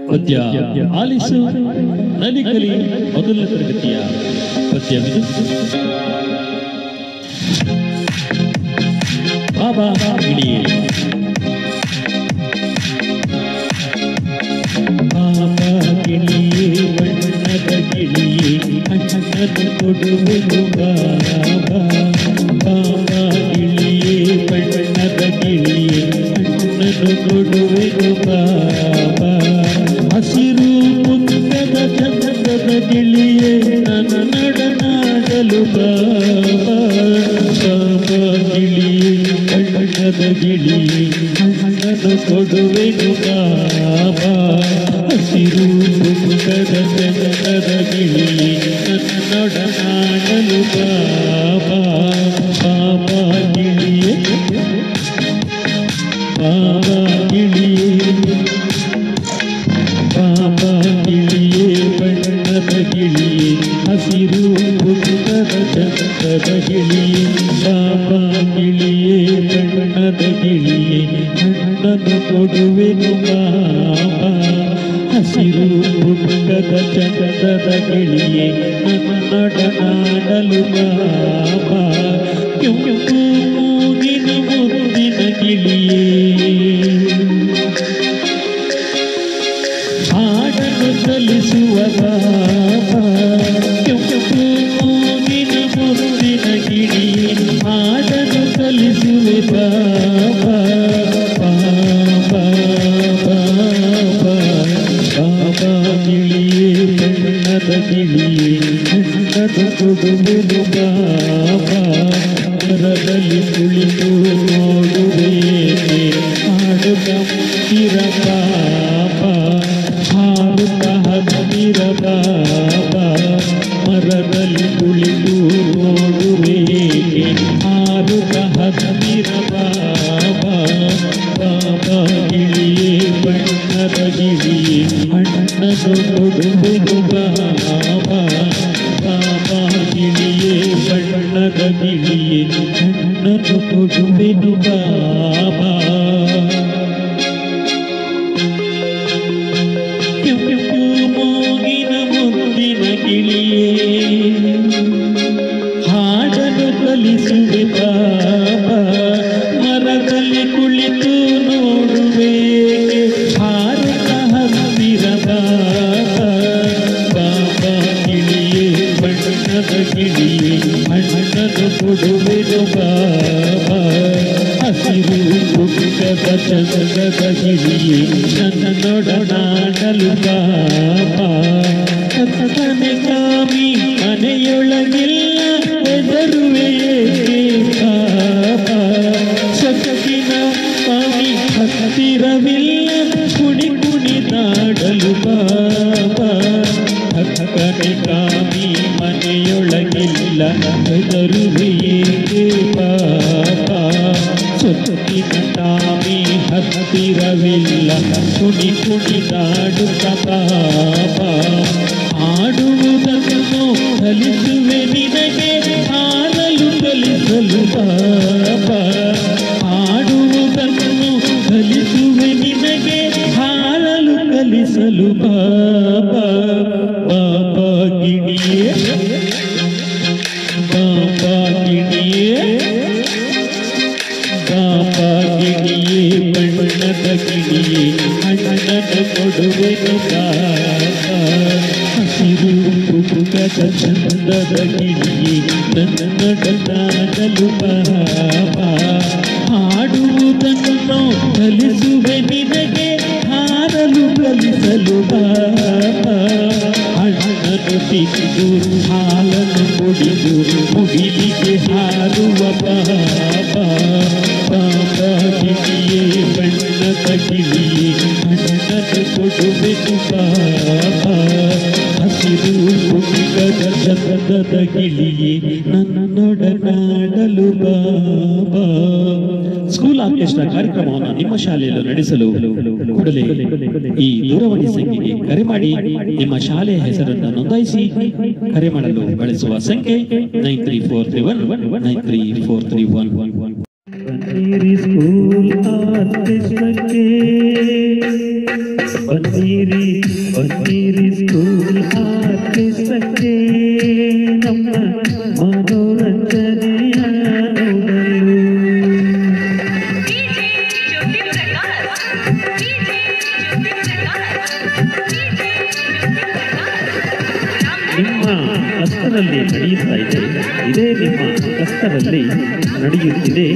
ಪದ್ಯ ಆಲಿಸು ನಲಿಕಲಿ ಮೊದಲ ತರಗತಿಯ ಪದ್ಯವಿದು. ಬಾಬಾ ಗಿಳಿಯೇ ಬಾಬಾ ಗಿಳಿಯೇ ಬಣ್ಣದ ಗಿಳಿಯೇ ಅಣ್ಣನ ಕೊಡುವೆನು ಬಾಬಾ. ಬಾಬಾ ಗಿಳಿಯೇ ಬಣ್ಣದ ಗಿಳಿಯೇ ಅಣ್ಣನ ಕೊಡುವೆನು ಬಾಬಾ. ಹಸಿರು ಮುತ್ತದ ಚಂದದ ಗಿಳಿಯೇ ನನ್ನ ನಡನಾಡಲು ಬಾಬಾ. ಬಾಬಾ ಗಿಳಿಯೇ ಬಣ್ಣದ ಗಿಳಿಯೇ ಅಣ್ಣನ ಕೊಡುವೆನು ಬಾಬಾ. ಹಸಿರು ಮುತ್ತದ ಚಂದದ ಗಿಳಿಯೇ ನನ್ನ ನಡನಾಡಲು ಬಾಬಾ. ಬಾಬಾ ಗಿಳಿಯೇ ಬಾಬಾ ಗಿಳಿಯೇ ಬಾಬಾ ಗಿಳಿಯೇ ಬಣ್ಣದ ಗಿಳಿಯೇ ಹಸಿರು ಮುತ್ತದ ಚಂದದ ಗಿಳಿಯೇ. ಬಾಬಾ ಗಿಳಿಯೇ ಬಣ್ಣದ ಗಿಳಿಯೇ ಅಣ್ಣನು ಕೊಡುವೆನು ಬಾಬಾ. ಹಸಿರು ಮುತ್ತದ ಚಂದದ ಗಿಳಿಯೇ ನನ್ನ ನಡನಾಡಲು ಬಾಬಾ. ಕೆಂಪು ಮೂಗಿನ ಮುದ್ದಿನ ಗಿಳಿಯೇ ಹಾಡನ್ನು ಕಲಿಸುವ ಬಾಬಾ. ಕೆಂಪು ಮೂಗಿನ ಮುದ್ದಿನ ಗಿಳಿಯೇ ಹಾಡನ್ನು ಕಲಿಸುವೆ ಬಾಬಾ. ಬಾಬಾ ಬಾಬಾ ಬಾಬಾ ಗಿಳಿಯೇ ಬಣ್ಣದ ಗಿಳಿಯೇ ಅಣ್ಣನು ಕೊಡುವೆನು ಬಾಬಾ. ಮರದಲ್ಲಿ ಕುಳಿತು ನೋಡುವೇನೆ ಹಾಡುತ್ತ ಹತ್ತಿರ ಬಾಬಾ. ಹಾಡುತ್ತ ಹತ್ತಿರ ಬಾಬಾ. ಮರದಲ್ಲಿ ಕುಳಿತು ನೋಡುವೇನೆ ಹಾಡುತ್ತ ಹತ್ತಿರ ಬಾಬಾ. ಬಾಬಾ ಗಿಳಿಯೇ ಬಣ್ಣದ ಗಿಳಿಯೇ ಅಣ್ಣನು ಕೊಡುವೆನು ಬಾಬಾ. ಬಾಬಾ ಗಿಳಿಯೇ ಬಣ್ಣದ ಗಿಳಿಯೇ ಅಣ್ಣನು ಕೊಡುವೆನು ಬಾಬಾ. ಕೆಂಪು ಮೂಗಿನ ಮುದ್ದಿನ ಗಿಳಿಯೇ ಹಾಡನ್ನು ಕಲಿಸುವೆ ಬಾಬಾ. ಮರದಲ್ಲಿ ಕುಳಿತು ನೋಡುವೆ ಹಾರುತ್ತ ಹತ್ತಿರ ಬಾಬಾ. ಬಾಬಾ ಗಿಳಿಯೇ ಬಣ್ಣದ ಗಿಳಿಯೇ ಅಣ್ಣನು ಕೊಡುವೆನು ಬಾಬಾ. ಹಸಿರು ಮುತ್ತದ ಚಂದದ ಗಿಳಿಯೇ ನನ್ನ ನೊಡನಾಡಲು ಬಾಬಾ. ಕತ್ತನೆ ಕಾಮಿ ಮನೆಯೊಳಗಿಲ್ಲ ಹೆದರುವೆಯೇ ಬಾಬಾ. ಸೊಕ್ಕಿನ ಕಾಮಿ ಹತ್ತಿರವಿಲ್ಲ ಕುಣಿ ಕುಣಿದಾಡಲು ಬಾಬಾ. ಕತ್ತನೆ ಕಾಮಿ ಮನೆಯೊಳಗಿಲ್ಲ ಹೆದರುವೆಯೇ ಬಾಬಾ. ಸೊಕ್ಕಿನ ಕಾಮಿ ಹತ್ತಿರವಿಲ್ಲ ಕುಣಿ ಕುಣಿದಾಡುತ್ತ ಬಾಬಾ. ಆಡುವುದನ್ನು ಕಲಿಸುವೆ ನಿನಗೆ ಹಾಡಲು ಕಲಿಸಲು ಬಾಬಾ. ಆಡುವುದನ್ನು ಕಲಿಸುವೆ ನಿನಗೆ ಹಾಡಲು ಕಲಿಸಲು ಬಾಬಾ. ಬಾಬಾ ಗಿಳಿಯೇ ಬಾಬಾ ಗಿಳಿಯೇ ಬಾಬಾ ಗಿಳಿಯೇ ಬಣ್ಣದ ಗಿಳಿಯೇ ಅಣ್ಣನು ಕೊಡುವೆನು ಬಾಬಾ. ಹಸಿರು ಮುತ್ತದ ಚಂದದ ಗಿಳಿಯೇ ನನ್ನ ನಡನಾಡಲು ಬಾಬಾ. ಹಾಡುವುದನ್ನು ಕಲಿಸುವೆ ನಿನಗೆ ಹಾಡಲು ಕಲಿಸಲು ಬಾಬಾ. ಹಣ್ಣನ್ನು ತಿಂದು ಹಾಲನ್ನು ಕುಡಿದು ಮುಗಿಲಿಗೆ ಹಾರುವ ಬಾಬಾ. ಬಾಬಾ ಗಿಳಿಯೇ ಬಣ್ಣದ ಗಿಳಿಯೇ ಅಣ್ಣನು ಕೊಡುವೆನು ಬಾಬಾ. ಹಸಿರು ಮುತ್ತದ ಚಂದದ ಗಿಳಿಯೇ ನನ್ನ ನೊಡನಾಡಲು ಬಾಬಾ. ಸ್ಕೂಲ್ ಆರ್ಕೆಸ್ಟ್ರಾ ಕಾರ್ಯಕ್ರಮವನ್ನು ನಿಮ್ಮ ಶಾಲೆಯಲ್ಲಿ ನಡೆಸಲು ಕೂಡಲೇ ಈ ದೂರವಾಣಿ ಸಂಖ್ಯೆಗೆ ಕರೆ ಮಾಡಿ ನಿಮ್ಮ ಶಾಲೆಯ ಹೆಸರನ್ನು ನೋಂದಾಯಿಸಿ. ಕರೆ ಮಾಡಲು ಬಳಸುವ ಸಂಖ್ಯೆ 9343193431. ಬನ್ನೀರಿ ಸ್ಕೂಲ್ ಆರ್ಕೆಸ್ಟ್ರಾಕ್ಕೆ ಬನ್ನೀರಿ ಸ್ಕೂಲ್ ಆರ್ಕೆಸ್ಟ್ರಾಕ್ಕೆ ನಮ್ಮ ಮನೋರಂಜನೆಯ ನೋಡಲು ನಿಮ್ಮ ಹಸ್ತದಲ್ಲಿ ನಡೆಯುತ್ತಾ ಇದೆ, ಇದೇ ನಿಮ್ಮ ಹಸ್ತದಲ್ಲಿ ನಡೆಯುತ್ತಿದೆ.